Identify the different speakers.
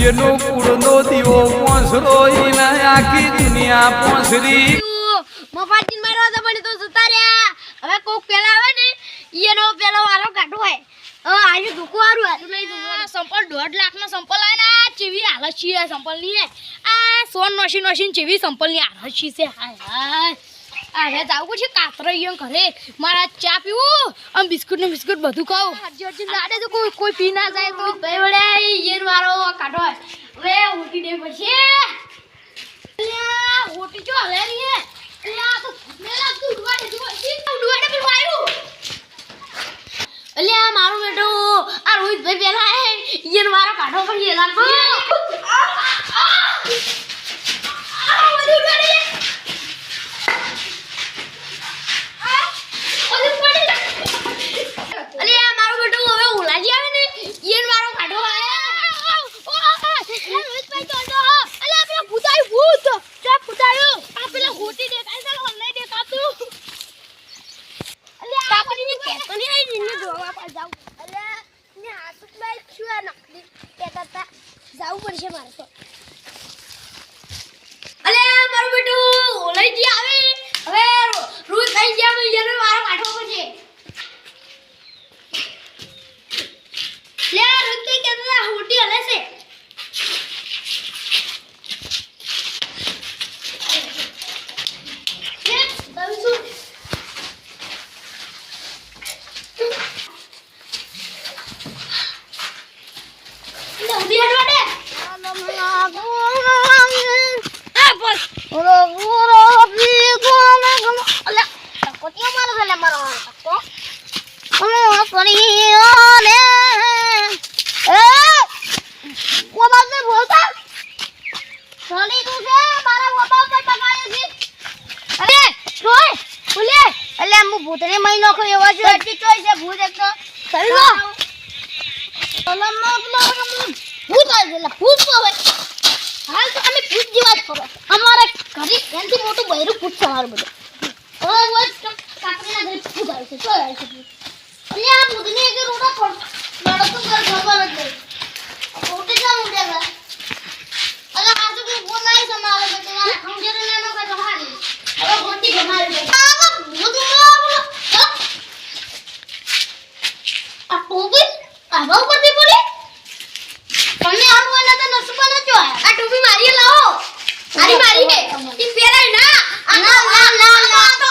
Speaker 1: એનો કુળનો દીવો પોસરો ઈને આખી દુનિયા પોસરી
Speaker 2: મફાજી મારવા તો પણ તો જતા રહ્યા હવે કોક પેલા આવે ને ઈનો પેલો વારો કાઢો હોય આજે દુકો વારું હારું લઈ જવું સંપલ 1.5 લાખ નો સંપલ આને આ ચીવી હાલત છે સંપલ ની આ સોન નોશી ચીવી સંપલ ની હાલત છે હાય હાય અરે જાવું છે કાતરૈયો ઘરે મારા ચા પીવું અને બિસ્કુટ ને બિસ્કુટ બધું ખાવું અર્જુન લાડે તો કોઈ પી ના જાય તો ભાઈ વડે ઈયર વારો કાઢો હવે ઉઠી દે પછી અલ્યા હોટી જો હલે ની હે અલ્યા તો મેલા તું ઉડવાડે જો ઉડવાડે પર વાયુ અલ્યા મારું બેટો આ રોહિત ભાઈ પેલા હે ઈયર વારો કાઢો પછી એલા જાવું પડશે મારે તો અલે મારું બેટું ઓલાઈજી આવે હવે રોજ ખાઈ ગયા મે યનો વારો કાઢવો પડશે લે રોજ કે કેતા હોટી હલે છે કે દવસુ ભૂતને મહિનો એવો છે એટલી ચોઈ છે ભૂત એક તો કરી લો ભૂત આવી ગયેલા ભૂત તો હોય હાલ તો અમે ભૂત જેવા જ કરો અમારે ઘરે એનથી મોટું બૈરું ભૂત છે અમારું બધું હવે રોજ કાકરીના ઘરે ભૂત આવે છે ચોઈ આવે છે અને આ ભૂતને એક રોડા પડ લડો તો ઘર ખબર જ નહીં ભૂત જ ઉડ્યા ગયા અરે આ તો કોઈ બોલ નહીં સમાવે કે તમારા ખંજર ને નો કે તમારી હવે ભૂતી ગમાવી દે ભૂત આ ટોપી આવા ઉપરથી પડી તમને આવું ના તો નસબા ન જો આ ટોપી મારી લાવો મારી હે ઈ પહેરાય ના ના ના ના તો